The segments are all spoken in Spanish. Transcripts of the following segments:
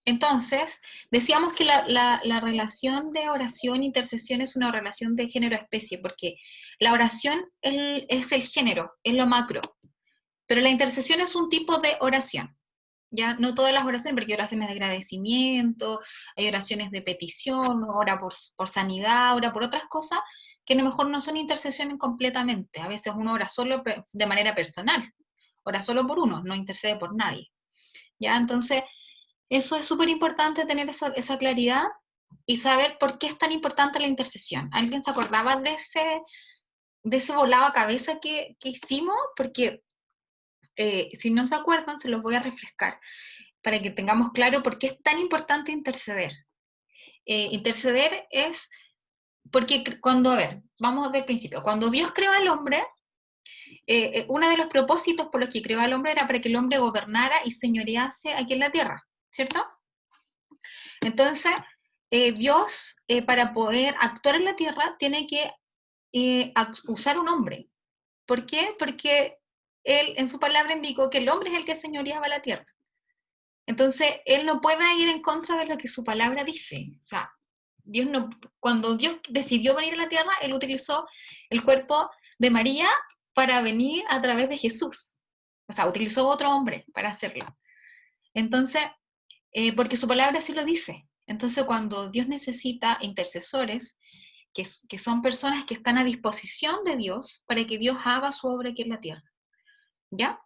Entonces, decíamos que la relación de oración e intercesión es una relación de género-especie, porque la oración es el género, es lo macro, pero la intercesión es un tipo de oración. Ya no todas las oraciones, porque hay oraciones de agradecimiento, hay oraciones de petición, ora por sanidad, ora por otras cosas, que a lo mejor no son intercesiones completamente. A veces uno ora solo de manera personal, ora solo por uno, no intercede por nadie. ¿Ya? Entonces, eso es súper importante tener esa claridad y saber por qué es tan importante la intercesión. ¿Alguien se acordaba de ese volado a cabeza que hicimos? Porque si no se acuerdan, se los voy a refrescar para que tengamos claro por qué es tan importante interceder. Interceder es porque cuando, a ver, vamos del principio, cuando Dios creó al hombre, uno de los propósitos por los que creó al hombre era para que el hombre gobernara y señorease aquí en la tierra, ¿cierto? Entonces, Dios, para poder actuar en la tierra, tiene que usar un hombre. ¿Por qué? Porque Él en su palabra indicó que el hombre es el que señoreaba la tierra. Entonces, Él no puede ir en contra de lo que su palabra dice. O sea, Dios no, cuando Dios decidió venir a la tierra, Él utilizó el cuerpo de María para venir a través de Jesús. O sea, utilizó otro hombre para hacerlo. Entonces, porque su palabra así lo dice. Entonces, cuando Dios necesita intercesores, que son personas que están a disposición de Dios para que Dios haga su obra aquí en la tierra. ¿Ya?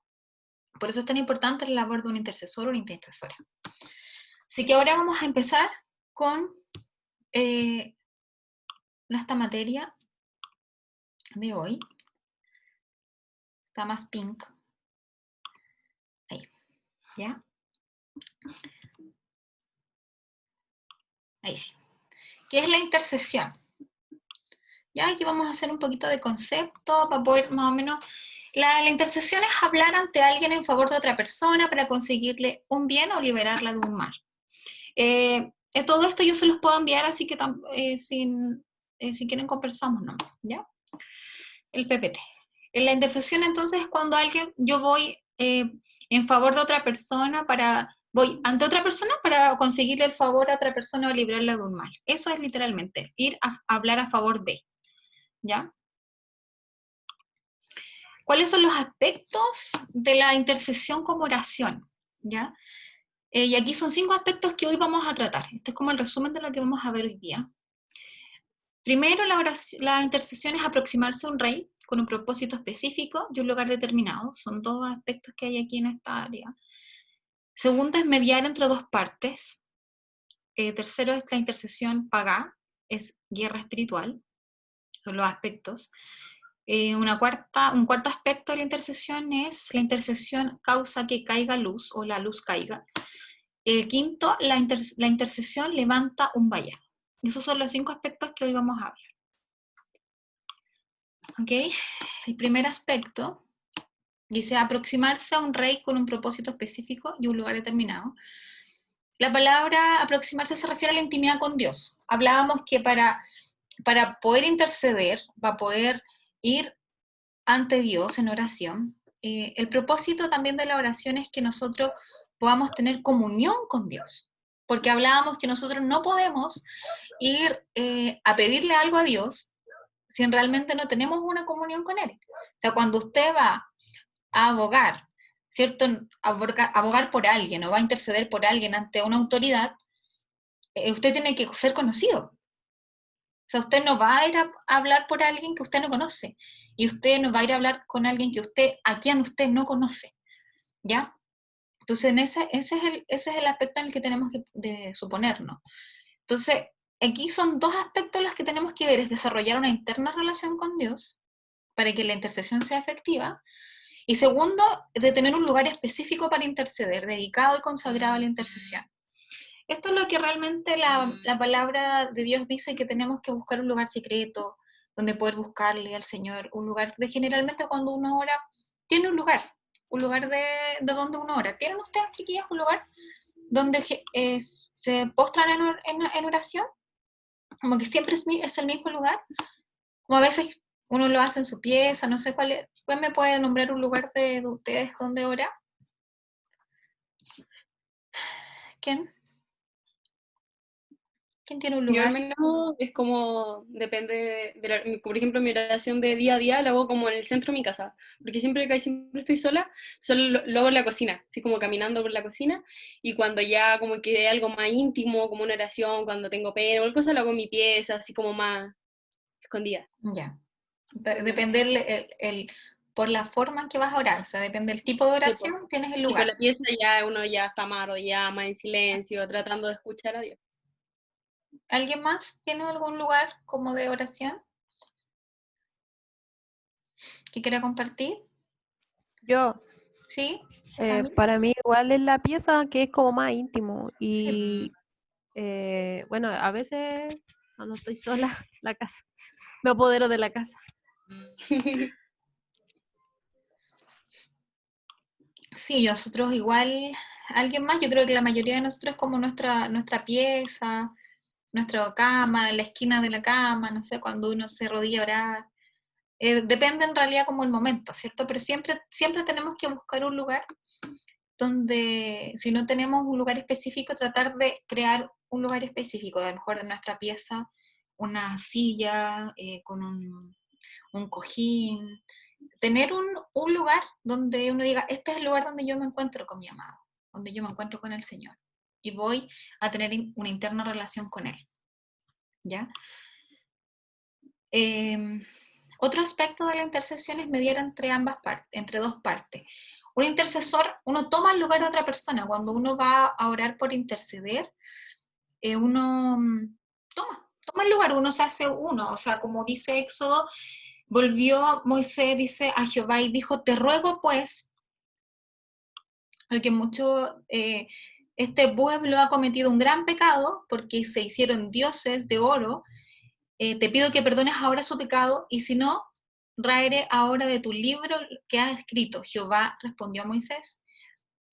Por eso es tan importante la labor de un intercesor o una intercesora. Así que ahora vamos a empezar con esta materia de hoy. Está más pink. Ahí, ¿ya? Ahí sí. ¿Qué es la intercesión? Ya aquí vamos a hacer un poquito de concepto para poder más o menos... La intercesión es hablar ante alguien en favor de otra persona para conseguirle un bien o liberarla de un mal. Todo esto yo se los puedo enviar, así que si quieren conversamos, ¿no? ¿Ya? El PPT. En la intercesión entonces es cuando yo voy en favor de otra persona voy ante otra persona para conseguirle el favor a otra persona o librarla de un mal. Eso es literalmente, ir a hablar a favor de, ¿ya? ¿Cuáles son los aspectos de la intercesión como oración? ¿Ya? Y aquí son 5 aspectos que hoy vamos a tratar. Este es como el resumen de lo que vamos a ver hoy día. Primero, la intercesión es aproximarse a un rey con un propósito específico y un lugar determinado. Son 2 aspectos que hay aquí en esta área. Segundo, es mediar entre 2 partes. Tercero, es la intercesión pagá, es guerra espiritual. Son los aspectos. Un cuarto aspecto de la intercesión es la intercesión causa que caiga luz o la luz caiga. El quinto, la intercesión levanta un vallado. Esos son los 5 aspectos que hoy vamos a hablar. ¿Ok? El primer aspecto dice aproximarse a un rey con un propósito específico y un lugar determinado. La palabra aproximarse se refiere a la intimidad con Dios. Hablábamos que para poder interceder, para poder ir ante Dios en oración, el propósito también de la oración es que nosotros podamos tener comunión con Dios. Porque hablábamos que nosotros no podemos ir a pedirle algo a Dios si realmente no tenemos una comunión con Él. O sea, cuando usted va a abogar, ¿cierto? Abogar por alguien o va a interceder por alguien ante una autoridad, usted tiene que ser conocido. O sea, usted no va a ir a hablar por alguien que usted no conoce. Y usted no va a ir a hablar con alguien a quien usted no conoce. ¿Ya? Entonces, ese es el aspecto en el que tenemos que suponernos. Entonces, aquí son 2 aspectos los que tenemos que ver, es desarrollar una interna relación con Dios para que la intercesión sea efectiva, y segundo, de tener un lugar específico para interceder, dedicado y consagrado a la intercesión. Esto es lo que realmente la palabra de Dios dice, que tenemos que buscar un lugar secreto, donde poder buscarle al Señor, un lugar de generalmente cuando uno ora, tiene un lugar de donde uno ora. ¿Tienen ustedes, chiquillas, un lugar donde se postran en oración? Como que siempre es el mismo lugar, como a veces uno lo hace en su pieza, no sé cuál es. ¿Cuál me puede nombrar un lugar de ustedes donde ora? ¿Quién? ¿Quién tiene un Yo al lugar? menos es como, depende, por ejemplo, mi oración de día a día la hago como en el centro de mi casa, porque siempre estoy sola, solo lo hago en la cocina, así como caminando por la cocina, y cuando ya como que hay algo más íntimo, como una oración, cuando tengo pena o algo cosa, lo hago en mi pieza, así como más escondida. Ya. Depende por la forma en que vas a orar, o sea, depende del tipo de Sí, po. oración, tienes el Y con lugar. la pieza ya uno ya está más arrodillado, más en silencio, tratando de escuchar a Dios. ¿Alguien más tiene algún lugar como de oración que quiera compartir? Yo, ¿Sí? ¿Cami? para mí igual es la pieza que es como más íntimo Sí. y bueno, a veces cuando estoy sola, la casa, me apodero de la casa. Sí, nosotros igual, alguien más, yo creo que la mayoría de nosotros es como nuestra pieza, nuestra cama, la esquina de la cama, no sé, cuando uno se rodilla a orar. Depende en realidad como el momento, ¿cierto? Pero siempre tenemos que buscar un lugar donde, si no tenemos un lugar específico, tratar de crear un lugar específico, a lo mejor en nuestra pieza, una silla con un cojín, tener un lugar donde uno diga, este es el lugar donde yo me encuentro con mi amado, donde yo me encuentro con el Señor, y voy a tener una interna relación con Él, ¿ya? Otro aspecto de la intercesión es mediar entre ambas partes, entre dos partes. Un intercesor, uno toma el lugar de otra persona. Cuando uno va a orar por interceder, uno toma el lugar, uno se hace uno. O sea, como dice Éxodo, volvió Moisés, dice a Jehová y dijo, te ruego pues, porque este pueblo ha cometido un gran pecado porque se hicieron dioses de oro, te pido que perdones ahora su pecado, y si no, raeré ahora de tu libro que has escrito. Jehová respondió a Moisés,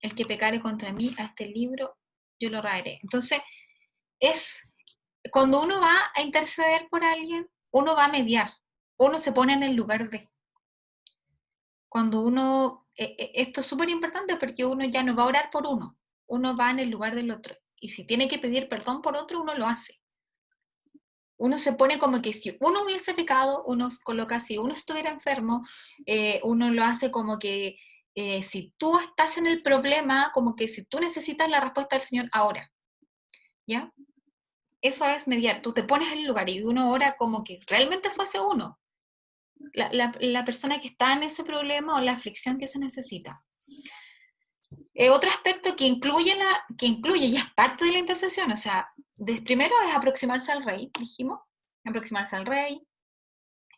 el que pecare contra mí a este libro, yo lo raeré. Entonces, es cuando uno va a interceder por alguien, uno va a mediar, uno se pone en el lugar de. Cuando esto es súper importante porque uno ya no va a orar por uno va en el lugar del otro. Y si tiene que pedir perdón por otro, uno lo hace. Uno se pone como que si uno hubiese pecado, uno coloca si uno estuviera enfermo, uno lo hace como que si tú estás en el problema, como que si tú necesitas la respuesta del Señor ahora, ¿ya? Eso es mediar, tú te pones en el lugar y uno ora como que realmente fuese uno, la persona que está en ese problema o la aflicción que se necesita. Otro aspecto que incluye y es parte de la intercesión, o sea, primero es aproximarse al rey, dijimos, aproximarse al rey,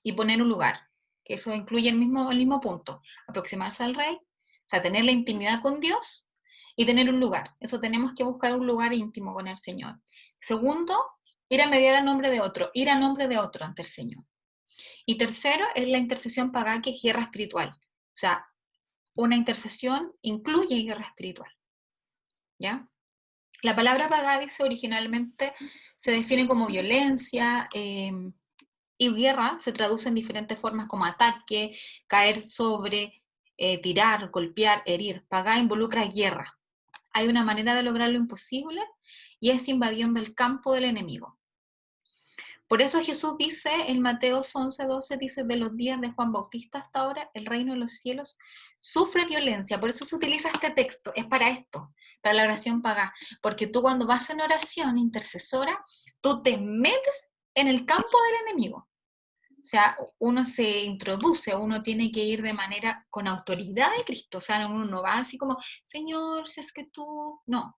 y poner un lugar, que eso incluye el mismo punto, aproximarse al rey, o sea, tener la intimidad con Dios y tener un lugar. Eso tenemos que buscar un lugar íntimo con el Señor. Segundo, ir a mediar a nombre de otro, ir a nombre de otro ante el Señor. Y tercero es la intercesión pagá, que es guerra espiritual. O sea, una intercesión incluye guerra espiritual, ¿ya? La palabra pagá dice originalmente, se define como violencia, y guerra se traduce en diferentes formas como ataque, caer sobre, tirar, golpear, herir. Pagá involucra guerra. Hay una manera de lograr lo imposible y es invadiendo el campo del enemigo. Por eso Jesús dice en Mateo 11:12, dice, de los días de Juan Bautista hasta ahora, el reino de los cielos sufre violencia. Por eso se utiliza este texto, es para esto, para la oración pagá. Porque tú cuando vas en oración intercesora, tú te metes en el campo del enemigo. O sea, uno se introduce, uno tiene que ir de manera con autoridad de Cristo. O sea, uno no va así como, Señor, si es que tú. No,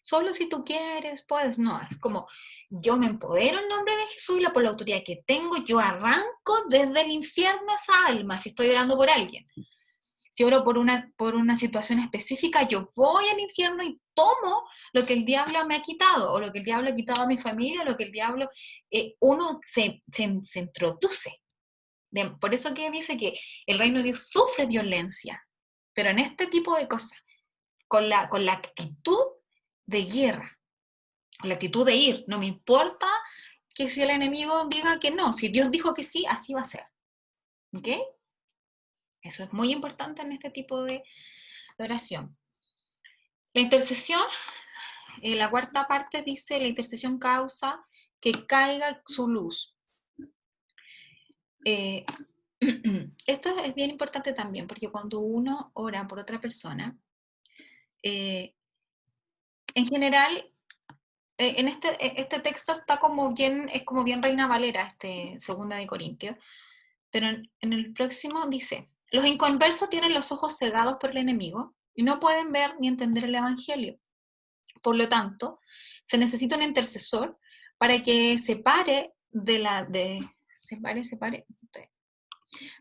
solo si tú quieres, puedes. No, es como, yo me empodero en nombre de Jesús y por la autoridad que tengo, yo arranco desde el infierno a esa alma si estoy orando por alguien. Si oro por una situación específica, yo voy al infierno y tomo lo que el diablo me ha quitado, o lo que el diablo ha quitado a mi familia, o lo que el diablo, uno se introduce. Por eso que dice que el reino de Dios sufre violencia, pero en este tipo de cosas, con la actitud de guerra, con la actitud de ir, no me importa que si el enemigo diga que no, si Dios dijo que sí, así va a ser. ¿Ok? Eso es muy importante en este tipo de oración. La intercesión La cuarta parte dice, la intercesión causa que caiga su luz. Esto es bien importante también, porque cuando uno ora por otra persona, en general, en este texto está como bien, es como bien Reina Valera, segunda de Corintios, pero en el próximo dice, los inconversos tienen los ojos cegados por el enemigo y no pueden ver ni entender el evangelio. Por lo tanto, se necesita un intercesor para que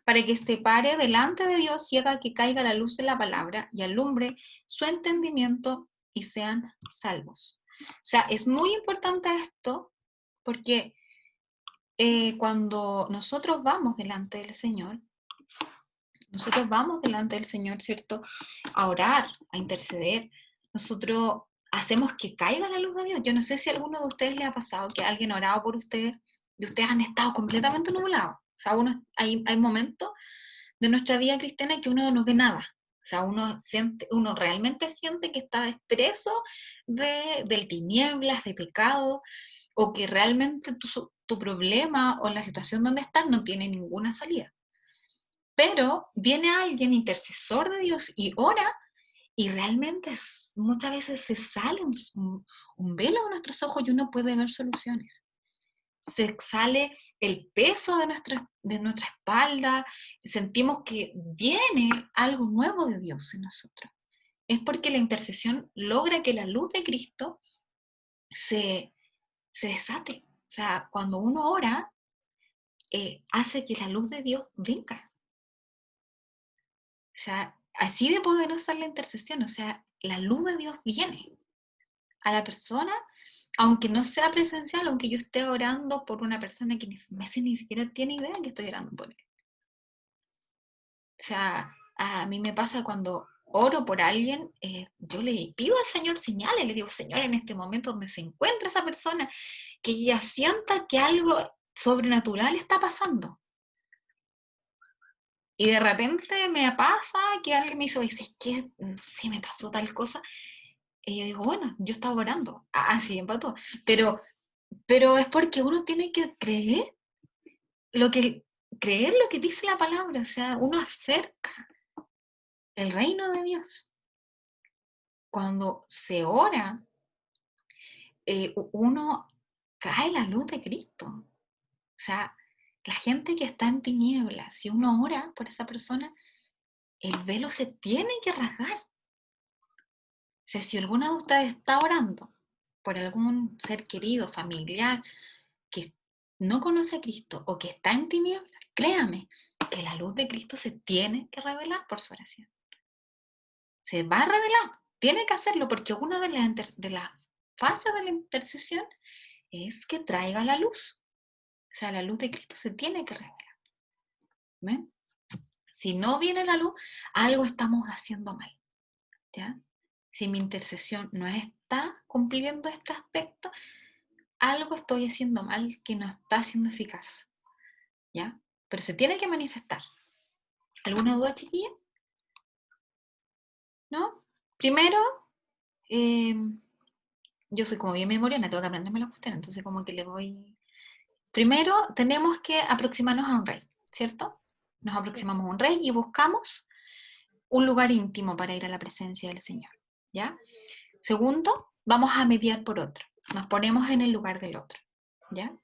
para que separe delante de Dios y haga que caiga la luz de la palabra y alumbre su entendimiento y sean salvos. O sea, es muy importante esto porque cuando nosotros vamos delante del Señor, ¿cierto? A orar, a interceder, nosotros hacemos que caiga la luz de Dios. Yo no sé si a alguno de ustedes le ha pasado que alguien ha orado por ustedes y ustedes han estado completamente nublados. O sea, hay momentos de nuestra vida cristiana que uno no ve nada. O sea, uno realmente siente que está preso del tinieblas, de pecado, o que realmente tu problema o la situación donde estás no tiene ninguna salida. Pero viene alguien intercesor de Dios y ora, y realmente muchas veces se sale un velo de nuestros ojos y uno puede ver soluciones. Se sale el peso de nuestra espalda, sentimos que viene algo nuevo de Dios en nosotros. Es porque la intercesión logra que la luz de Cristo se desate. O sea, cuando uno ora, hace que la luz de Dios venga. O sea, así de poderosa es la intercesión. O sea, la luz de Dios viene a la persona, aunque no sea presencial, aunque yo esté orando por una persona que ni siquiera tiene idea que estoy orando por él. O sea, a mí me pasa cuando oro por alguien, yo le pido al Señor señales, le digo, Señor, en este momento donde se encuentra esa persona, que ella sienta que algo sobrenatural está pasando. Y de repente me pasa que alguien me dice, ¿qué? No sé, me pasó tal cosa. Y yo digo, bueno, yo estaba orando. Así empató. Pero es porque uno tiene que creer lo que dice la palabra. O sea, uno acerca el reino de Dios. Cuando se ora, uno cae la luz de Cristo. O sea, la gente que está en tinieblas, si uno ora por esa persona, el velo se tiene que rasgar. O sea, si alguno de ustedes está orando por algún ser querido, familiar, que no conoce a Cristo o que está en tinieblas, créame que la luz de Cristo se tiene que revelar por su oración. Se va a revelar, tiene que hacerlo, porque una de las fases de la intercesión es que traiga la luz. O sea, la luz de Cristo se tiene que revelar. ¿Ven? Si no viene la luz, algo estamos haciendo mal. ¿Ya? Si mi intercesión no está cumpliendo este aspecto, algo estoy haciendo mal que no está siendo eficaz. ¿Ya? Pero se tiene que manifestar. ¿Alguna duda, chiquilla? ¿No? Primero, yo soy como bien memoriana, tengo que aprenderme la cuestión, entonces como que le voy... Primero, tenemos que aproximarnos a un rey, ¿cierto? Nos aproximamos a un rey y buscamos un lugar íntimo para ir a la presencia del Señor, ¿ya? Segundo, vamos a mediar por otro. Nos ponemos en el lugar del otro, ¿ya?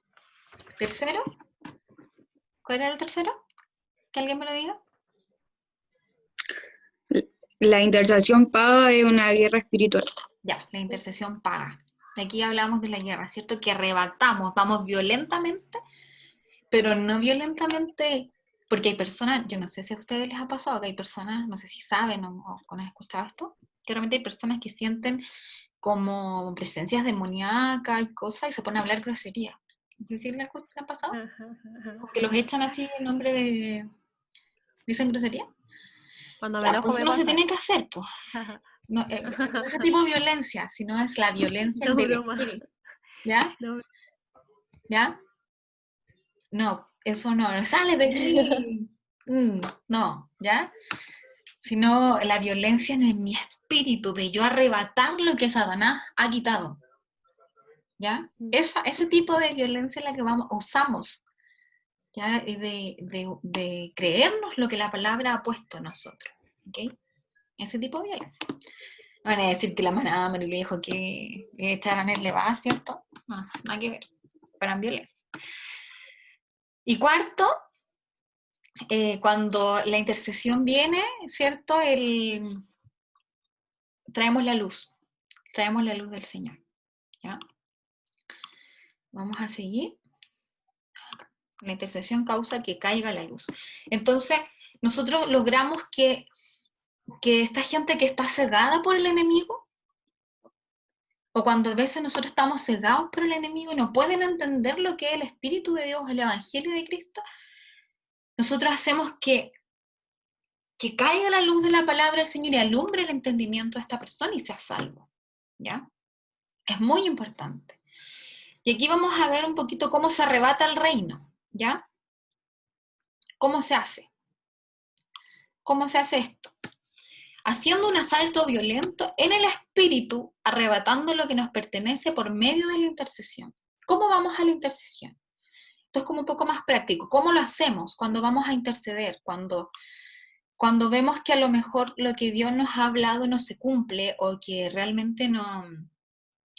Tercero, ¿cuál era el tercero? ¿Que alguien me lo diga? La intercesión paga es una guerra espiritual. Ya, la intercesión paga. Aquí hablamos de la guerra, ¿cierto? Que arrebatamos, vamos violentamente, pero no violentamente, porque hay personas, yo no sé si a ustedes les ha pasado, que hay personas, no sé si saben o han escuchado esto, que realmente hay personas que sienten como presencias demoníacas y cosas y se ponen a hablar grosería. No sé si les ha pasado. Como que los echan así en nombre de... ¿Dicen grosería? Cuando me Ya, enojo pues me eso no se pasa. tiene que hacer, pues. No, no ese tipo de violencia, sino es la violencia No, del broma. espíritu. ¿Ya? No. ¿Ya? No, eso no, sale de aquí. No, ¿ya? sino la violencia en mi espíritu, de yo arrebatar lo que Satanás ha quitado. ¿Ya? Ese tipo de violencia es la que usamos, ¿ya? De creernos lo que la palabra ha puesto en nosotros. ¿Ok? Ese tipo de violencia. No van a decir que la manada me le dijo que echaran el levada, ¿cierto? No, nada que ver. Fueran violencia. Y cuarto, cuando la intercesión viene, ¿cierto? Traemos la luz del Señor, ¿ya? Vamos a seguir. La intercesión causa que caiga la luz. Entonces, nosotros logramos que esta gente que está cegada por el enemigo, o cuando a veces nosotros estamos cegados por el enemigo y no pueden entender lo que es el Espíritu de Dios, el Evangelio de Cristo, nosotros hacemos que caiga la luz de la palabra del Señor y alumbre el entendimiento de esta persona y sea salvo, ¿ya? Es muy importante. Y aquí vamos a ver un poquito cómo se arrebata el reino, ¿ya? ¿Cómo se hace? ¿Cómo se hace esto? Haciendo un asalto violento en el espíritu, arrebatando lo que nos pertenece por medio de la intercesión. ¿Cómo vamos a la intercesión? Esto es como un poco más práctico. ¿Cómo lo hacemos cuando vamos a interceder? Cuando vemos que a lo mejor lo que Dios nos ha hablado no se cumple o que realmente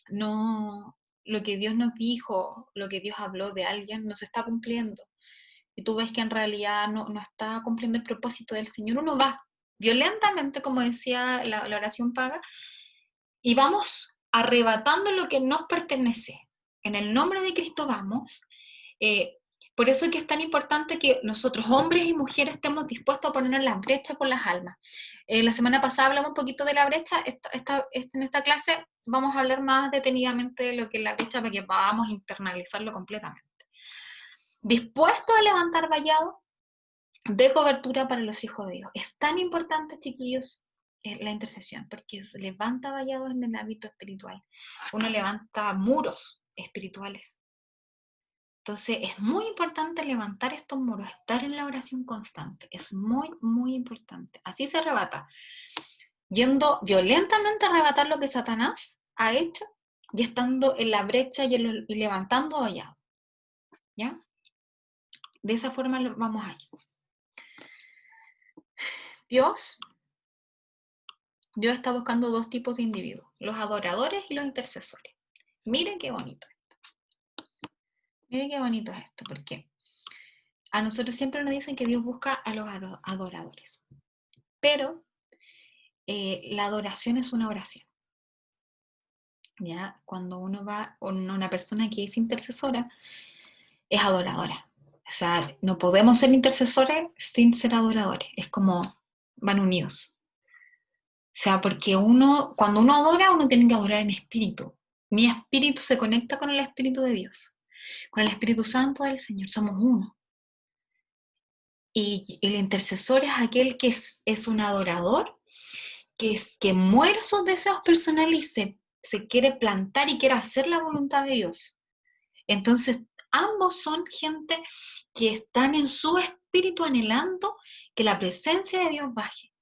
lo que Dios nos dijo, lo que Dios habló de alguien no se está cumpliendo. Y tú ves que en realidad no está cumpliendo el propósito del Señor. Uno va violentamente, como decía la oración paga, y vamos arrebatando lo que nos pertenece. En el nombre de Cristo vamos. Por eso es que es tan importante que nosotros, hombres y mujeres, estemos dispuestos a ponernos la brecha por las almas. La semana pasada hablamos un poquito de la brecha. En esta clase vamos a hablar más detenidamente de lo que es la brecha para que podamos internalizarlo completamente. Dispuesto a levantar vallado de cobertura para los hijos de Dios. Es tan importante, chiquillos, la intercesión, porque levanta vallados en el ámbito espiritual. Uno levanta muros espirituales. Entonces, es muy importante levantar estos muros, estar en la oración constante. Es muy, muy importante. Así se arrebata. Yendo violentamente a arrebatar lo que Satanás ha hecho y estando en la brecha y levantando vallado. ¿Ya? De esa forma vamos a ir. Dios está buscando dos tipos de individuos, los adoradores y los intercesores. Miren qué bonito esto. Miren qué bonito es esto, porque a nosotros siempre nos dicen que Dios busca a los adoradores, pero la adoración es una oración. ¿Ya? Cuando uno va con una persona que es intercesora, es adoradora. O sea, no podemos ser intercesores sin ser adoradores. Es como van unidos. O sea, porque cuando uno adora, uno tiene que adorar en espíritu. Mi espíritu se conecta con el Espíritu de Dios, con el Espíritu Santo del Señor. Somos uno. Y el intercesor es aquel que es un adorador, que muere sus deseos personales y se quiere plantar y quiere hacer la voluntad de Dios. Entonces, ambos son gente que están en su espíritu anhelando que la presencia de Dios baje.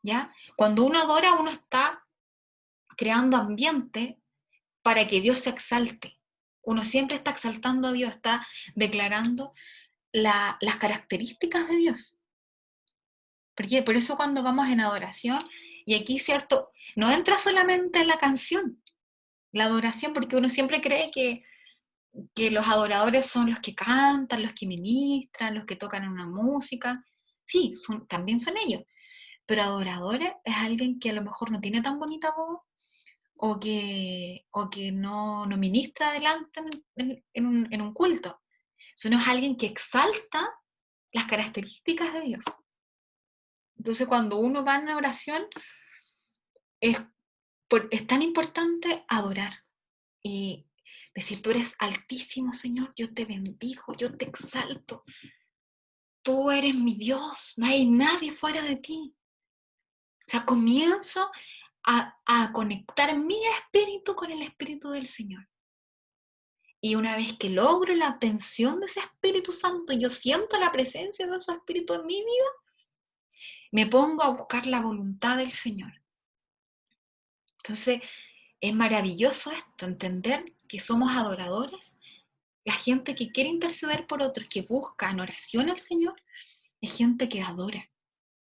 ¿Ya? Cuando uno adora, uno está creando ambiente para que Dios se exalte. Uno siempre está exaltando a Dios, está declarando las características de Dios. Porque por eso cuando vamos en adoración, y aquí, cierto, no entra solamente en la canción, la adoración, porque uno siempre cree que los adoradores son los que cantan, los que ministran, los que tocan una música. Sí, también son ellos. Pero adoradores es alguien que a lo mejor no tiene tan bonita voz o que no ministra adelante en un culto. Sino es alguien que exalta las características de Dios. Entonces cuando uno va en una oración, es tan importante adorar y decir, tú eres altísimo, Señor, yo te bendigo, yo te exalto. Tú eres mi Dios, no hay nadie fuera de ti. O sea, comienzo a conectar mi espíritu con el Espíritu del Señor. Y una vez que logro la atención de ese Espíritu Santo, yo siento la presencia de ese Espíritu en mi vida, Me pongo a buscar la voluntad del Señor. Entonces, es maravilloso esto, entender que somos adoradores. La gente que quiere interceder por otros, que busca en oración al Señor, es gente que adora.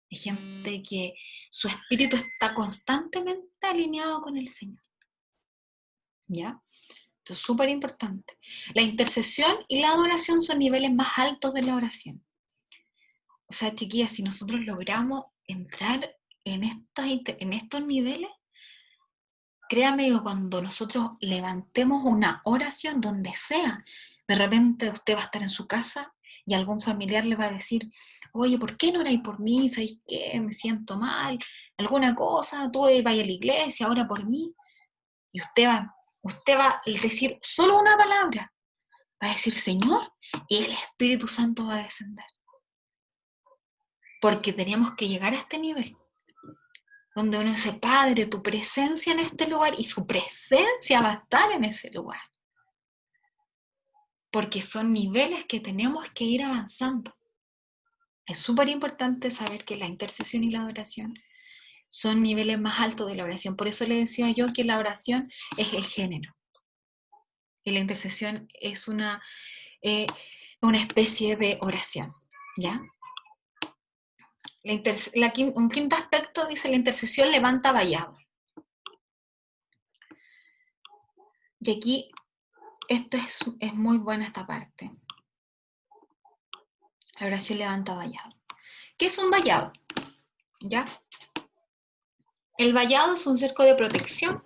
Es gente que su espíritu está constantemente alineado con el Señor. ¿Ya? Esto es súper importante. La intercesión y la adoración son niveles más altos de la oración. O sea, chiquillas, si nosotros logramos entrar en estos niveles, créame que cuando nosotros levantemos una oración donde sea, de repente usted va a estar en su casa y algún familiar le va a decir, oye, ¿por qué no oráis por mí? ¿Sabéis qué? Me siento mal, alguna cosa, tú vayas a la iglesia, ora por mí. Y usted va a decir solo una palabra, va a decir Señor, y el Espíritu Santo va a descender. Porque tenemos que llegar a este nivel, donde uno dice, Padre, tu presencia en este lugar, y su presencia va a estar en ese lugar. Porque son niveles que tenemos que ir avanzando. Es súper importante saber que la intercesión y la adoración son niveles más altos de la oración. Por eso le decía yo que la oración es el género. Y la intercesión es una especie de oración, ¿ya? Un quinto aspecto dice, la intercesión levanta vallado. Y aquí, es muy buena esta parte. La oración levanta vallado. ¿Qué es un vallado? ¿Ya? El vallado es un cerco de protección.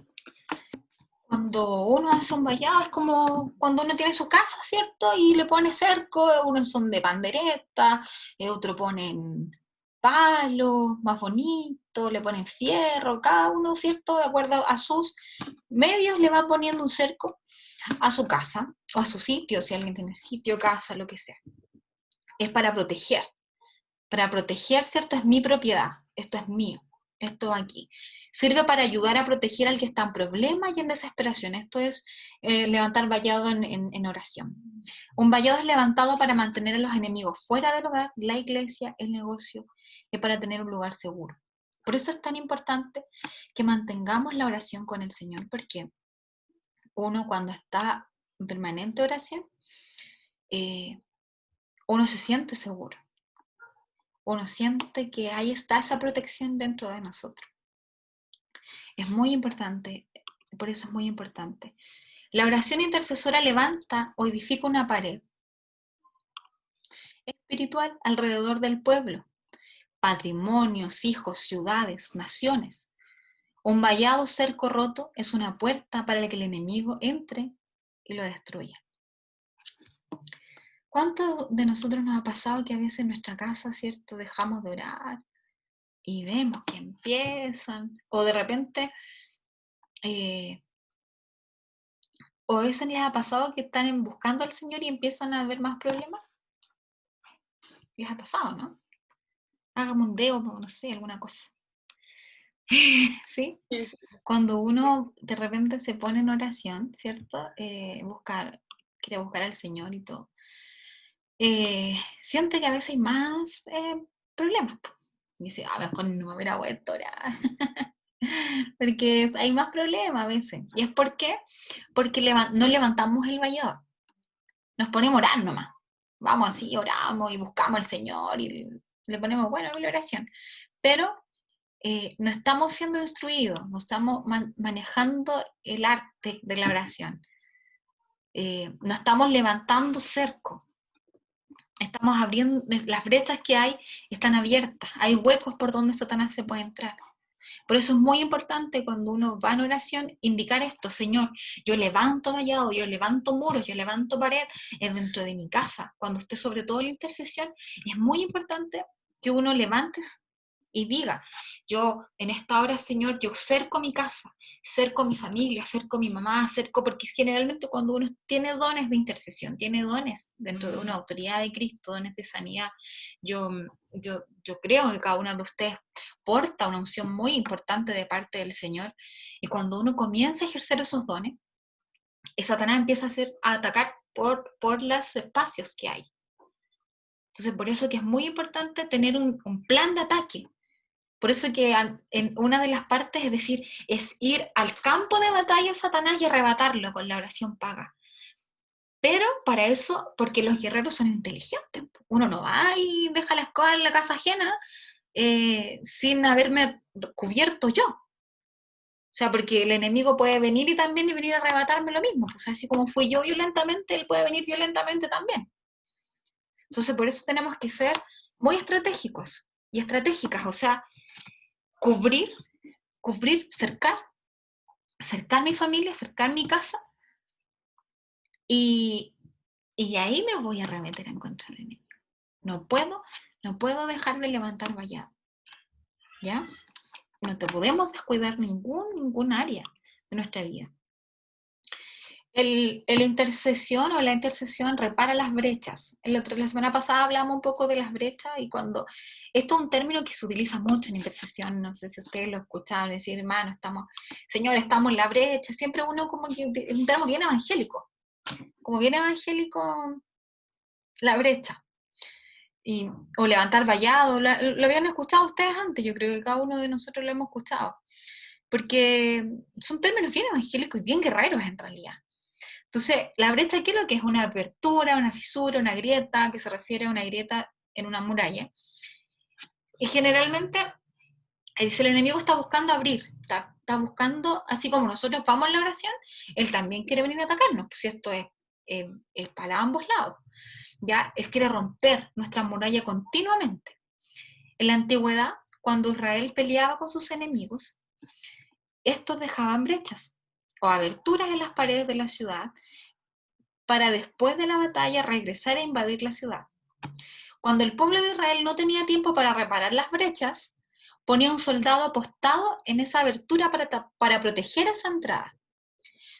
Cuando uno hace un vallado es como cuando uno tiene su casa, ¿cierto? Y le pone cerco, unos son de pandereta, otros ponen palos más bonitos, le ponen fierro, cada uno, ¿cierto? De acuerdo a sus medios le va poniendo un cerco a su casa o a su sitio, si alguien tiene sitio, casa, lo que sea. Es para proteger, ¿cierto? Es mi propiedad, esto es mío, esto aquí. Sirve para ayudar a proteger al que está en problemas y en desesperación. Esto es levantar vallado en oración. Un vallado es levantado para mantener a los enemigos fuera del hogar, la iglesia, el negocio, y para tener un lugar seguro. Por eso es tan importante que mantengamos la oración con el Señor, porque uno cuando está en permanente oración, uno se siente seguro. Uno siente que ahí está esa protección dentro de nosotros. Es muy importante, por eso es muy importante. La oración intercesora levanta o edifica una pared espiritual alrededor del pueblo, patrimonios, hijos, ciudades, naciones. Un vallado cerco roto es una puerta para que el enemigo entre y lo destruya. ¿Cuánto de nosotros nos ha pasado que a veces en nuestra casa, ¿cierto?, dejamos de orar y vemos que empiezan, o de repente, o a veces les ha pasado que están buscando al Señor y empiezan a haber más problemas? Les ha pasado, ¿no? Hágame un dedo, no sé, alguna cosa. ¿Sí? Cuando uno de repente se pone en oración, ¿cierto? Quiere buscar al Señor y todo. Siente que a veces hay más problemas. Y dice, mejor no me hubiera vuelto a orar. Porque hay más problemas a veces. ¿Y es por qué? Porque no levantamos el vallado. Nos ponemos a orar nomás. Vamos así, oramos y buscamos al Señor y le ponemos, bueno, la oración. Pero no estamos siendo instruidos, no estamos manejando el arte de la oración. No estamos levantando cerco. Estamos abriendo, las brechas que hay están abiertas. Hay huecos por donde Satanás se puede entrar. Por eso es muy importante cuando uno va en oración indicar esto: Señor, yo levanto vallado, yo levanto muros, yo levanto pared dentro de mi casa. Cuando esté sobre todo la intercesión, es muy importante que uno levante y diga, yo en esta hora, Señor, yo cerco mi casa, cerco mi familia, cerco mi mamá, porque generalmente cuando uno tiene dones de intercesión, tiene dones dentro de una autoridad de Cristo, dones de sanidad, yo creo que cada uno de ustedes porta una unción muy importante de parte del Señor, y cuando uno comienza a ejercer esos dones, Satanás empieza a atacar por los espacios que hay. Entonces, por eso que es muy importante tener un plan de ataque. Por eso que en una de las partes, es decir, es ir al campo de batalla a Satanás y arrebatarlo con la oración paga. Pero para eso, porque los guerreros son inteligentes. Uno no va y deja la escoba en la casa ajena sin haberme cubierto yo. O sea, porque el enemigo puede venir y también venir a arrebatarme lo mismo. O sea, así como fui yo violentamente, él puede venir violentamente también. Entonces, por eso tenemos que ser muy estratégicos y estratégicas. O sea, cubrir, cercar mi familia, cercar mi casa, y ahí me voy a remeter en contra del enemigo. No puedo dejar de levantar vallado, ¿ya? No te podemos descuidar ningún área de nuestra vida. La intercesión repara las brechas. La semana pasada hablamos un poco de las brechas y esto es un término que se utiliza mucho en intercesión, no sé si ustedes lo escuchaban decir, hermano, Señor, estamos en la brecha, siempre uno como que es un término bien evangélico, la brecha. O levantar vallado, lo habían escuchado ustedes antes, yo creo que cada uno de nosotros lo hemos escuchado, porque son términos bien evangélicos y bien guerreros en realidad. Entonces, la brecha, ¿qué es lo que es? Una apertura, una fisura, una grieta, que se refiere a una grieta en una muralla. Y generalmente, si el enemigo está buscando abrir, está buscando, así como nosotros vamos en la oración, él también quiere venir a atacarnos, pues esto es para ambos lados. Ya, él quiere romper nuestra muralla continuamente. En la antigüedad, cuando Israel peleaba con sus enemigos, estos dejaban brechas o aberturas en las paredes de la ciudad para después de la batalla regresar a invadir la ciudad. Cuando el pueblo de Israel no tenía tiempo para reparar las brechas, ponía un soldado apostado en esa abertura para proteger esa entrada.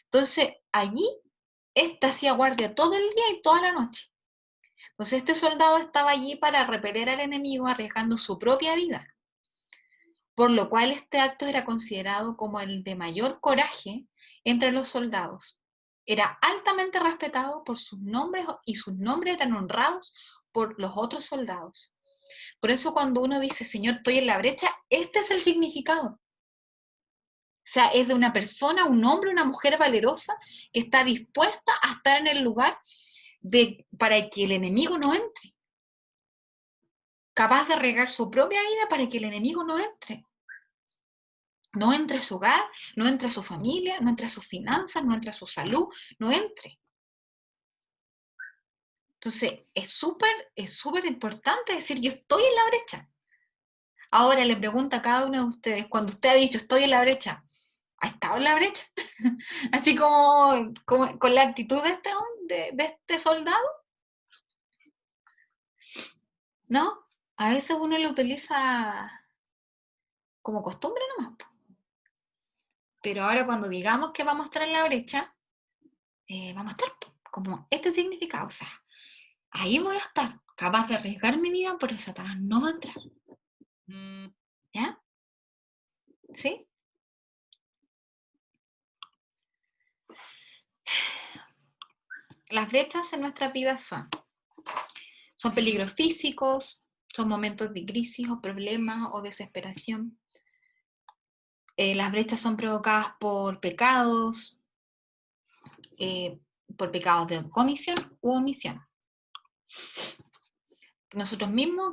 Entonces, allí, hacía guardia todo el día y toda la noche. Entonces, este soldado estaba allí para repeler al enemigo arriesgando su propia vida, por lo cual este acto era considerado como el de mayor coraje entre los soldados. Era altamente respetado por sus nombres y sus nombres eran honrados por los otros soldados. Por eso cuando uno dice, Señor, estoy en la brecha, este es el significado. O sea, es de una persona, un hombre, una mujer valerosa que está dispuesta a estar en el lugar para que el enemigo no entre. Capaz de arriesgar su propia vida para que el enemigo no entre. No entre a su hogar, no entre a su familia, no entre a sus finanzas, no entre a su salud, no entre. Entonces, es súper importante decir, yo estoy en la brecha. Ahora le pregunto a cada uno de ustedes, cuando usted ha dicho, estoy en la brecha, ¿ha estado en la brecha? Así como con la actitud de este soldado, ¿no? A veces uno lo utiliza como costumbre nomás. Pero ahora cuando digamos que vamos a estar en la brecha, vamos a estar como este significado, o sea, ahí voy a estar, capaz de arriesgar mi vida, pero Satanás no va a entrar. ¿Ya? ¿Sí? Las brechas en nuestras vidas son peligros físicos, son momentos de crisis o problemas o desesperación. Las brechas son provocadas por pecados de comisión u omisión. Que nosotros mismos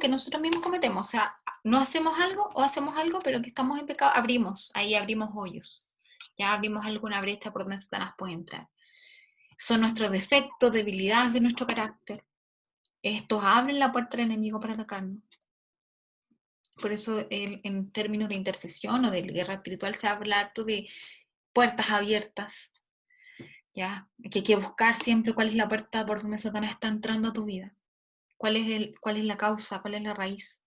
cometemos. O sea, no hacemos algo o hacemos algo, pero que estamos en pecado, abrimos hoyos. Ya abrimos alguna brecha por donde Satanás puede entrar. Son nuestros defectos, debilidades de nuestro carácter. Estos abren la puerta al enemigo para atacarnos. Por eso en términos de intercesión o de guerra espiritual se habla harto de puertas abiertas. ¿Ya? Que hay que buscar siempre cuál es la puerta por donde Satanás está entrando a tu vida. ¿Cuál es la causa? ¿Cuál es la raíz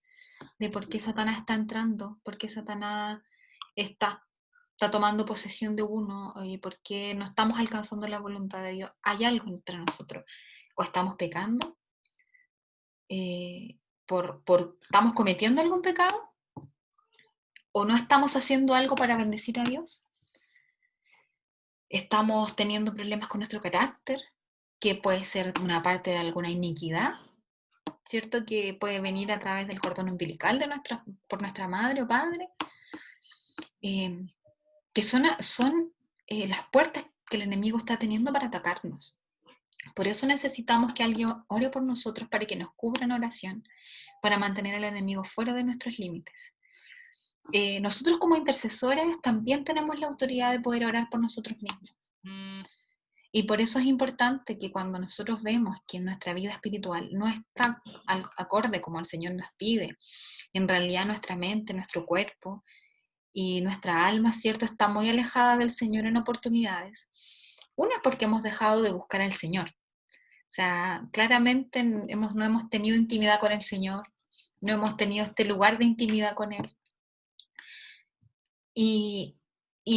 de por qué Satanás está entrando? ¿Por qué Satanás está tomando posesión de uno? ¿Y por qué no estamos alcanzando la voluntad de Dios? ¿Hay algo entre nosotros? ¿O estamos pecando? ¿Estamos cometiendo algún pecado? ¿O no estamos haciendo algo para bendecir a Dios? ¿Estamos teniendo problemas con nuestro carácter? Que puede ser una parte de alguna iniquidad. ¿cierto? Que puede venir a través del cordón umbilical por nuestra madre o padre, que son las puertas que el enemigo está teniendo para atacarnos. Por eso necesitamos que alguien ore por nosotros para que nos cubra en oración, para mantener al enemigo fuera de nuestros límites. Nosotros como intercesores también tenemos la autoridad de poder orar por nosotros mismos. Y por eso es importante que cuando nosotros vemos que nuestra vida espiritual no está acorde como el Señor nos pide, en realidad nuestra mente, nuestro cuerpo y nuestra alma, ¿cierto?, está muy alejada del Señor en oportunidades. Una es porque hemos dejado de buscar al Señor. O sea, claramente no hemos tenido intimidad con el Señor, no hemos tenido este lugar de intimidad con Él. Y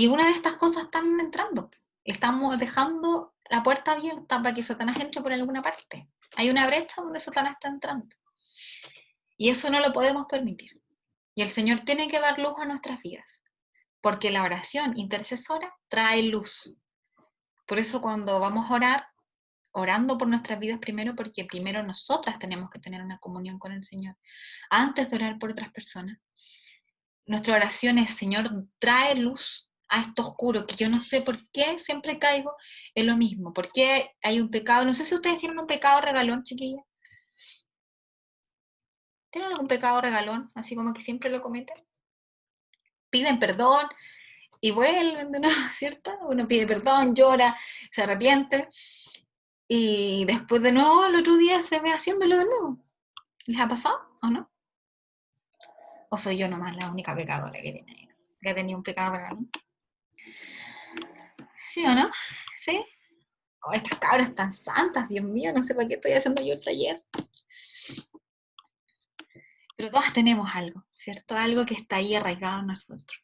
una de estas cosas están entrando. Estamos dejando la puerta abierta para que Satanás entre por alguna parte. Hay una brecha donde Satanás está entrando. Y eso no lo podemos permitir. Y el Señor tiene que dar luz a nuestras vidas. Porque la oración intercesora trae luz. Por eso cuando vamos a orar, orando por nuestras vidas primero, porque primero nosotras tenemos que tener una comunión con el Señor, antes de orar por otras personas. Nuestra oración es: Señor, trae luz a esto oscuro, que yo no sé por qué siempre caigo en lo mismo. ¿Por qué hay un pecado? No sé si ustedes tienen un pecado regalón, chiquilla. ¿Tienen algún pecado regalón? Así como que siempre lo cometen. Piden perdón y vuelven de nuevo, ¿cierto? Uno pide perdón, llora, se arrepiente, y después de nuevo el otro día se ve haciéndolo de nuevo. ¿Les ha pasado o no? ¿O soy yo nomás la única pecadora que ha tenido un pecado regalón? ¿Sí o no? ¿Sí? Oh, estas cabras tan santas, Dios mío, no sé para qué estoy haciendo yo el taller. Pero todas tenemos algo, ¿cierto? Algo que está ahí arraigado en nosotros.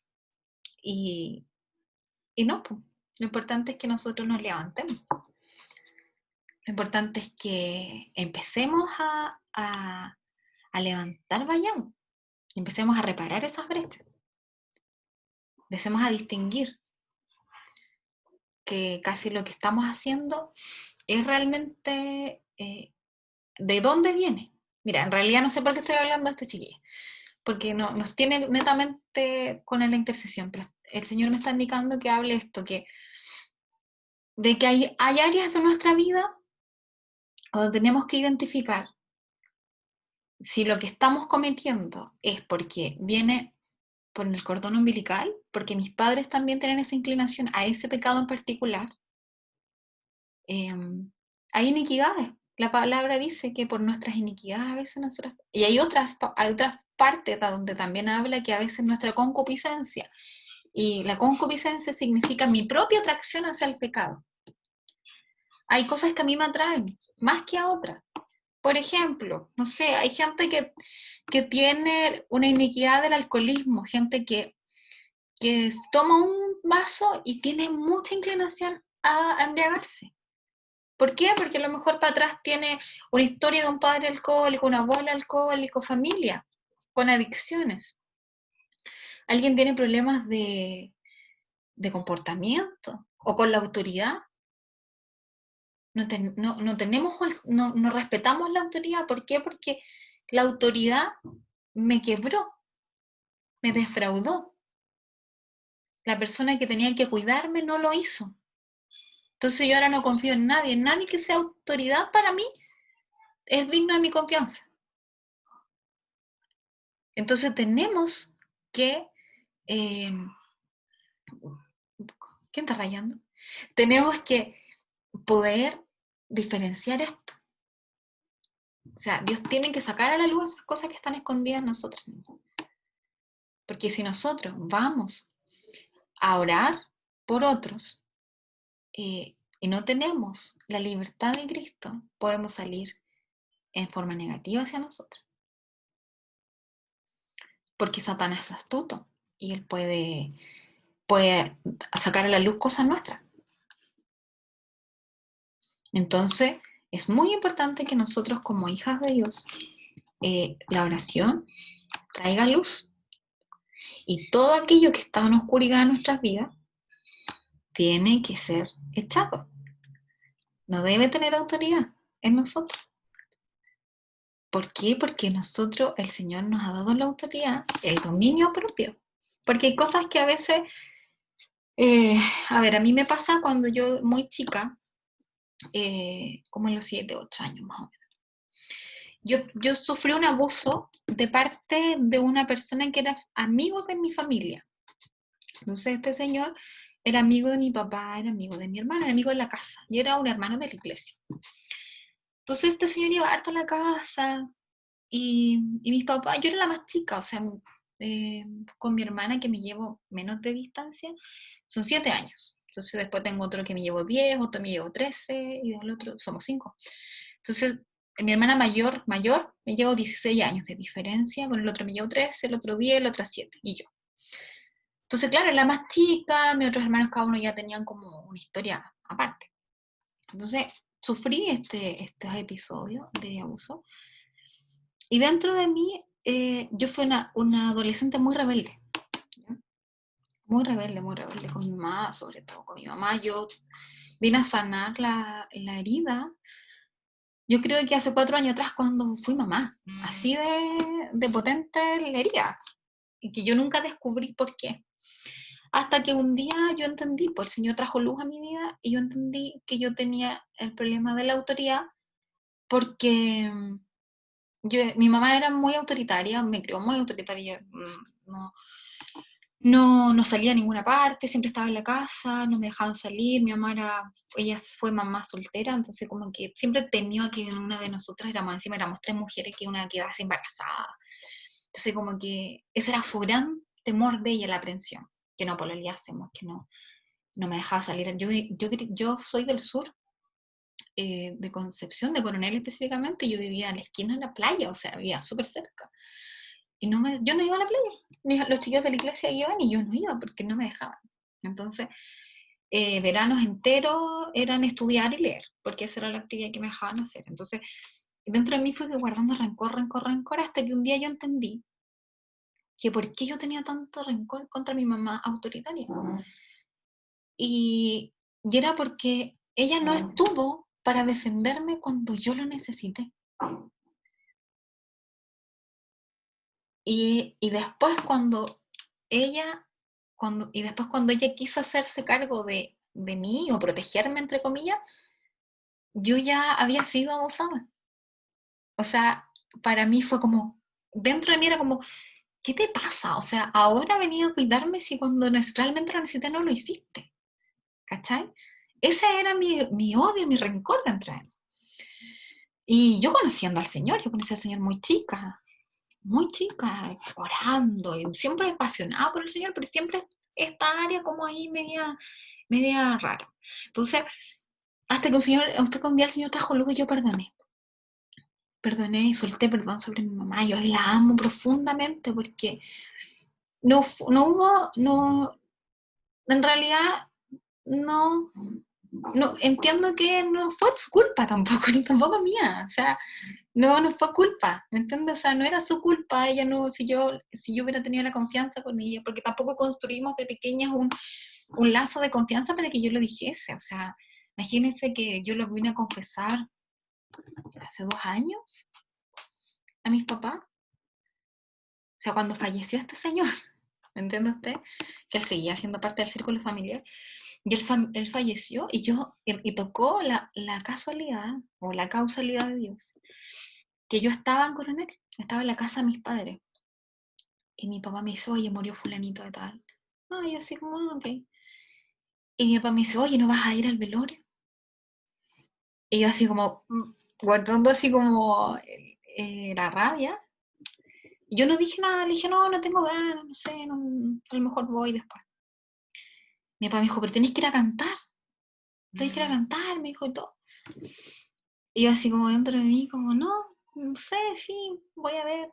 Y no, pues, lo importante es que nosotros nos levantemos. Lo importante es que empecemos a levantar vallado. Empecemos a reparar esas brechas. Empecemos a distinguir que casi lo que estamos haciendo es realmente de dónde viene. Mira, en realidad no sé por qué estoy hablando de esto, chiquilla, porque no nos tiene netamente con la intercesión, pero el Señor me está indicando que hable esto, de que hay áreas de nuestra vida donde tenemos que identificar si lo que estamos cometiendo es porque viene por el cordón umbilical, porque mis padres también tienen esa inclinación a ese pecado en particular. Hay iniquidades. La palabra dice que por nuestras iniquidades a veces nosotros... Y hay otras partes donde también habla que a veces nuestra concupiscencia, y la concupiscencia significa mi propia atracción hacia el pecado. Hay cosas que a mí me atraen más que a otras. Por ejemplo, no sé, hay gente que tiene una iniquidad del alcoholismo, gente que toma un vaso y tiene mucha inclinación a embriagarse. ¿Por qué? Porque a lo mejor para atrás tiene una historia de un padre alcohólico, un abuelo alcohólico, familia con adicciones. Alguien tiene problemas de comportamiento o con la autoridad. No respetamos la autoridad. ¿Por qué? Porque la autoridad me quebró, me defraudó. La persona que tenía que cuidarme no lo hizo. Entonces yo ahora no confío en nadie que sea autoridad para mí es digno de mi confianza. Entonces tenemos que... ¿quién está rayando? Tenemos que poder diferenciar esto. O sea, Dios tiene que sacar a la luz esas cosas que están escondidas en nosotros. Porque si nosotros vamos a orar por otros y no tenemos la libertad de Cristo, podemos salir en forma negativa hacia nosotros. Porque Satanás es astuto y él puede sacar a la luz cosas nuestras. Entonces, es muy importante que nosotros como hijas de Dios, la oración traiga luz. Y todo aquello que está en oscuridad en nuestras vidas tiene que ser echado. No debe tener autoridad en nosotros. ¿Por qué? Porque nosotros, el Señor nos ha dado la autoridad, el dominio propio. Porque hay cosas que a veces, a ver, a mí me pasa cuando yo, muy chica, como en los 7, 8 años más o menos, yo sufrí un abuso de parte de una persona que era amigo de mi familia. Entonces este señor era amigo de mi papá, era amigo de mi hermana, era amigo de la casa, y era un hermano de la iglesia. Entonces este señor iba harto a la casa, y mis papás, yo era la más chica, o sea, con mi hermana que me llevo menos de distancia, son 7 años. Entonces después tengo otro que me llevo 10, otro me llevo 13, y del otro somos 5. Entonces, mi hermana mayor, me llevo 16 años de diferencia, con el otro me llevo 13, el otro 10, el otro 7, y yo. Entonces, claro, la más chica, mis otros hermanos cada uno ya tenían como una historia aparte. Entonces, sufrí estos episodios de abuso. Y dentro de mí, yo fui una adolescente muy rebelde. ¿Ya? Muy rebelde con mi mamá, sobre todo con mi mamá. Yo vine a sanar la herida. Yo creo que hace 4 años atrás cuando fui mamá. Así de potente la herida. Y que yo nunca descubrí por qué. Hasta que un día yo entendí, pues el Señor trajo luz a mi vida y yo entendí que yo tenía el problema de la autoridad porque mi mamá era muy autoritaria, me crió muy autoritaria, no salía a ninguna parte, siempre estaba en la casa, no me dejaban salir, ella fue mamá soltera, entonces como que siempre temió que una de nosotras encima éramos 3 mujeres, que una quedase embarazada. Entonces como que ese era su gran temor de ella, la aprensión, que no pololeásemos, que no me dejaba salir. Yo soy del sur, de Concepción, de Coronel específicamente, yo vivía en la esquina de la playa, o sea, vivía súper cerca. Y yo no iba a la playa, los chicos de la iglesia iban y yo no iba porque no me dejaban. Entonces, veranos enteros eran estudiar y leer, porque esa era la actividad que me dejaban hacer. Entonces, dentro de mí fui guardando rencor, hasta que un día yo entendí que por qué yo tenía tanto rencor contra mi mamá autoritaria. Y era porque ella no estuvo para defenderme cuando yo lo necesité. Y después cuando ella quiso hacerse cargo de mí o protegerme, entre comillas, yo ya había sido abusada. O sea, para mí fue como, dentro de mí era como, ¿qué te pasa? O sea, ahora has venido a cuidarme si cuando realmente lo necesité no lo hiciste. ¿Cachai? Ese era mi odio, mi rencor dentro de mí. Y yo conociendo al Señor, yo conocí al Señor muy chica, orando, y siempre apasionada por el Señor, pero siempre esta área como ahí media rara. Entonces, hasta que un día el Señor trajo luz y yo perdoné y solté perdón sobre mi mamá. Yo la amo profundamente porque en realidad no, entiendo que no fue su culpa tampoco, ni tampoco mía. O sea, no fue culpa, ¿me entiendes? O sea, no era su culpa, ella no, si yo hubiera tenido la confianza con ella, porque tampoco construimos de pequeñas un lazo de confianza para que yo lo dijese. O sea, imagínense que yo lo vine a confesar hace 2 años a mis papás. O sea, cuando falleció este señor, ¿me entiende usted? Que él seguía siendo parte del círculo familiar. Y él falleció y tocó la casualidad o la causalidad de Dios, que yo estaba en Coronel, estaba en la casa de mis padres. Y mi papá me dice, oye, murió fulanito de tal. Ah, y yo así como, ok. Y mi papá me dice, oye, ¿no vas a ir al velorio? Y yo así como, guardando así como la rabia. Y yo no dije nada, le dije, no tengo ganas, no sé, a lo mejor voy después. Mi papá me dijo, pero tenés que ir a cantar. Tenés que ir a cantar, me dijo y todo. Y yo así como dentro de mí, como, no sé, sí, voy a ver.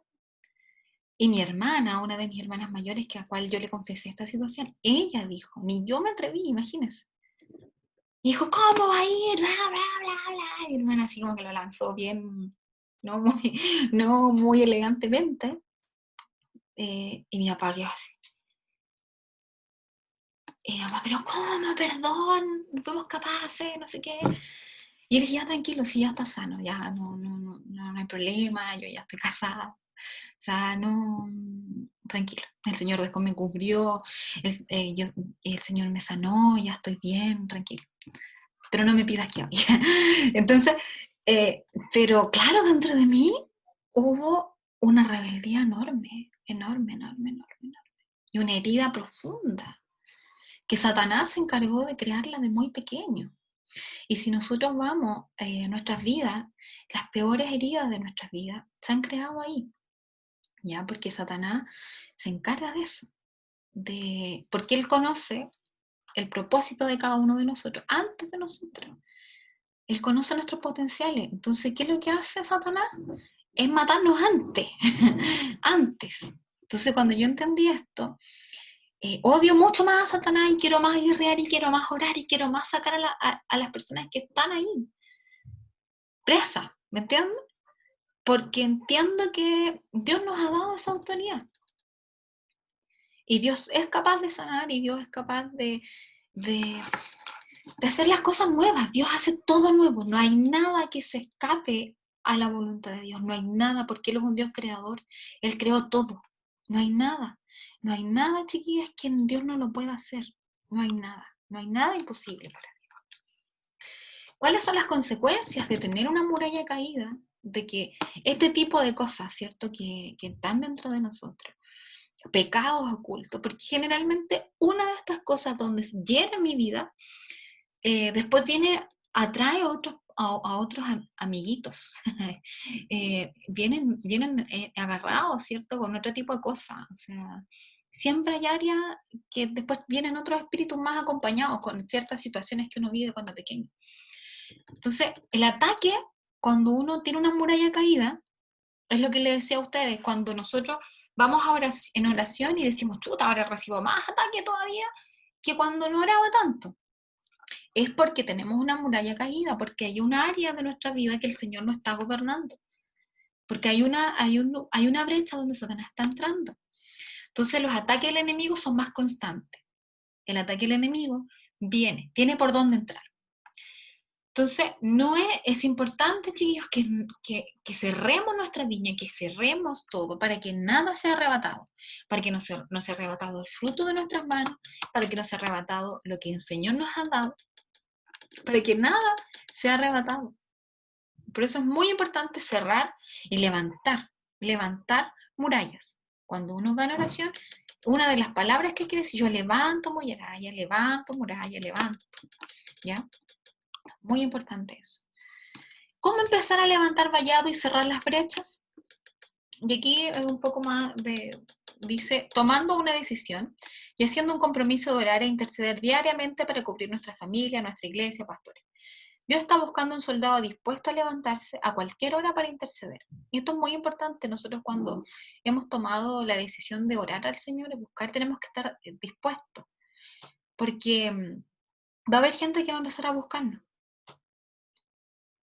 Y mi hermana, una de mis hermanas mayores, que a cual yo le confesé esta situación, ella dijo, ni yo me atreví, imagínense. Y dijo, ¿cómo va a ir? Bla, bla, bla, bla. Y mi hermana así como que lo lanzó bien, no muy, no muy elegantemente. Y mi papá quedó así. Y mi papá, pero ¿cómo? Perdón, no fuimos capaces, no sé qué. Y él dije, ya tranquilo, sí, ya está sano, ya no hay problema, yo ya estoy casada. O sea, no, tranquilo. El Señor después me cubrió, el Señor me sanó, ya estoy bien, tranquilo. Pero no me pidas que hable. Entonces, pero claro, dentro de mí hubo una rebeldía enorme, enorme, enorme, enorme, enorme. Y una herida profunda, que Satanás se encargó de crearla de muy pequeño. Y si nosotros vamos a nuestras vidas, las peores heridas de nuestras vidas se han creado ahí, ¿ya? Porque Satanás se encarga de eso, porque él conoce el propósito de cada uno de nosotros antes de nosotros. Él conoce nuestros potenciales. Entonces, ¿qué es lo que hace Satanás? Es matarnos antes, antes. Entonces, cuando yo entendí esto, odio mucho más a Satanás y quiero más guerrear y quiero más orar y quiero más sacar a las personas que están ahí presas, ¿me entiendes? Porque entiendo que Dios nos ha dado esa autoridad. Y Dios es capaz de sanar y Dios es capaz de hacer las cosas nuevas. Dios hace todo nuevo. No hay nada que se escape a la voluntad de Dios. No hay nada, porque Él es un Dios creador. Él creó todo. No hay nada. No hay nada, chiquillas, que Dios no lo pueda hacer. No hay nada. No hay nada imposible para Dios. ¿Cuáles son las consecuencias de tener una muralla caída? De que este tipo de cosas, ¿cierto? Que están dentro de nosotros. Pecados ocultos. Porque generalmente una de estas cosas donde hieren mi vida, después atrae a otros amiguitos. Vienen agarrados, ¿cierto? Con otro tipo de cosas. O sea, siempre hay áreas que después vienen otros espíritus más acompañados con ciertas situaciones que uno vive cuando pequeño. Entonces, el ataque, cuando uno tiene una muralla caída, es lo que le decía a ustedes, cuando nosotros vamos en oración y decimos, chuta, ahora recibo más ataque todavía que cuando no oraba tanto. Es porque tenemos una muralla caída, porque hay un área de nuestra vida que el Señor no está gobernando, porque hay una brecha donde Satanás está entrando. Entonces los ataques del enemigo son más constantes. El ataque del enemigo tiene por dónde entrar. Entonces, es importante, chiquillos, que cerremos nuestra viña, que cerremos todo para que nada sea arrebatado, para que no sea arrebatado el fruto de nuestras manos, para que no sea arrebatado lo que el Señor nos ha dado, para que nada sea arrebatado. Por eso es muy importante cerrar y levantar murallas. Cuando uno va en oración, una de las palabras que hay que decir, yo levanto muralla, levanto muralla, levanto, ¿ya? Muy importante eso. ¿Cómo empezar a levantar vallado y cerrar las brechas? Y aquí es un poco más dice, tomando una decisión y haciendo un compromiso de orar e interceder diariamente para cubrir nuestra familia, nuestra iglesia, pastores. Dios está buscando un soldado dispuesto a levantarse a cualquier hora para interceder. Y esto es muy importante. Nosotros cuando hemos tomado la decisión de orar al Señor y buscar, tenemos que estar dispuestos. Porque va a haber gente que va a empezar a buscarnos.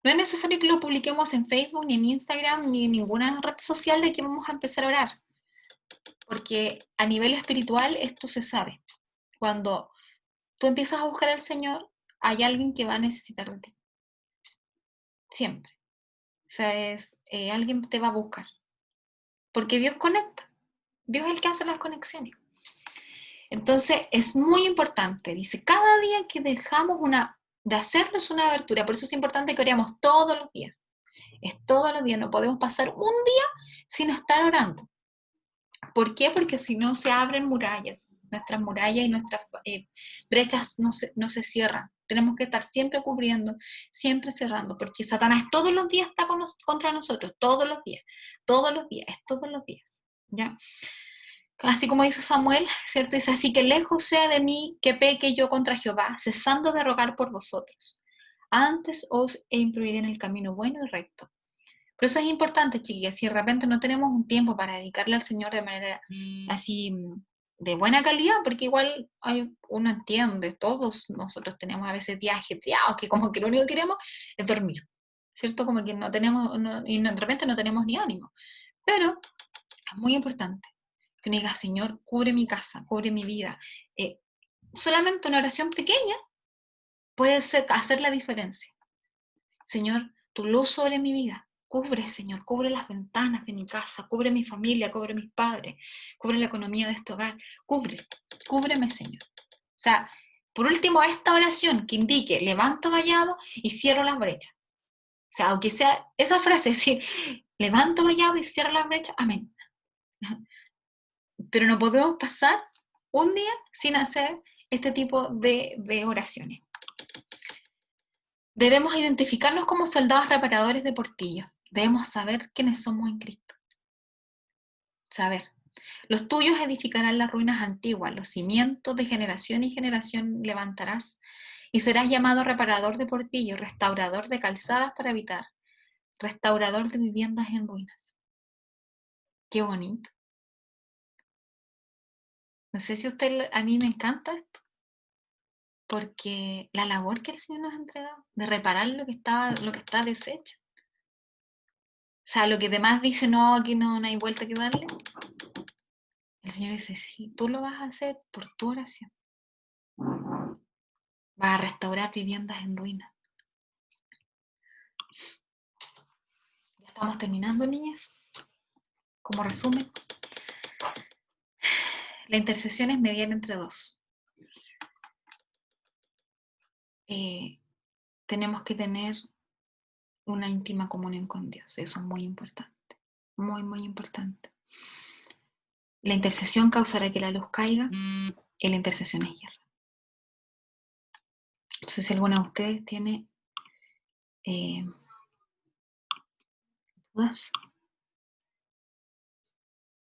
No es necesario que lo publiquemos en Facebook, ni en Instagram, ni en ninguna red social de que vamos a empezar a orar. Porque a nivel espiritual esto se sabe. Cuando tú empiezas a buscar al Señor, hay alguien que va a necesitar de ti. Siempre. O sea, alguien te va a buscar. Porque Dios conecta. Dios es el que hace las conexiones. Entonces, es muy importante. Dice, cada día que dejamos de hacernos una abertura, por eso es importante que oremos todos los días. Es todos los días. No podemos pasar un día sin estar orando. ¿Por qué? Porque si no se abren murallas. Nuestras murallas y nuestras brechas no se cierran. Tenemos que estar siempre cubriendo, siempre cerrando, porque Satanás todos los días está contra nosotros, todos los días, es todos los días, ¿ya? Así como dice Samuel, ¿cierto? Dice, así que lejos sea de mí que peque yo contra Jehová, cesando de rogar por vosotros. Antes os instruiré en el camino bueno y recto. Por eso es importante, chiquillas, si de repente no tenemos un tiempo para dedicarle al Señor de manera así de buena calidad, porque igual uno entiende, todos nosotros tenemos a veces días ajetreados, que como que lo único que queremos es dormir, ¿cierto? Como que no tenemos, de repente no tenemos ni ánimo. Pero es muy importante que uno diga, Señor, cubre mi casa, cubre mi vida. Solamente una oración pequeña puede hacer la diferencia. Señor, tu luz sobre mi vida. Cubre, Señor, cubre las ventanas de mi casa, cubre mi familia, cubre mis padres, cubre la economía de este hogar. Cúbreme, Señor. O sea, por último, esta oración que indique, levanto vallado y cierro las brechas. O sea, aunque sea esa frase, decir, levanto vallado y cierro las brechas, amén. Pero no podemos pasar un día sin hacer este tipo de oraciones. Debemos identificarnos como soldados reparadores de portillos. Debemos saber quiénes somos en Cristo. Saber. Los tuyos edificarán las ruinas antiguas, los cimientos de generación y generación levantarás, y serás llamado reparador de portillos, restaurador de calzadas para habitar, restaurador de viviendas en ruinas. Qué bonito. No sé si a mí me encanta esto, porque la labor que el Señor nos ha entregado, de reparar lo que está deshecho. O sea, lo que demás dice, no, aquí no hay vuelta que darle. El Señor dice, sí, tú lo vas a hacer por tu oración. Vas a restaurar viviendas en ruinas. Ya estamos terminando, niñas. Como resumen, la intercesión es mediar entre dos. Tenemos que tener una íntima comunión con Dios. Eso es muy importante. Muy, muy importante. La intercesión causará que la luz caiga y la intercesión es guerra. Entonces, si alguna de ustedes tiene dudas,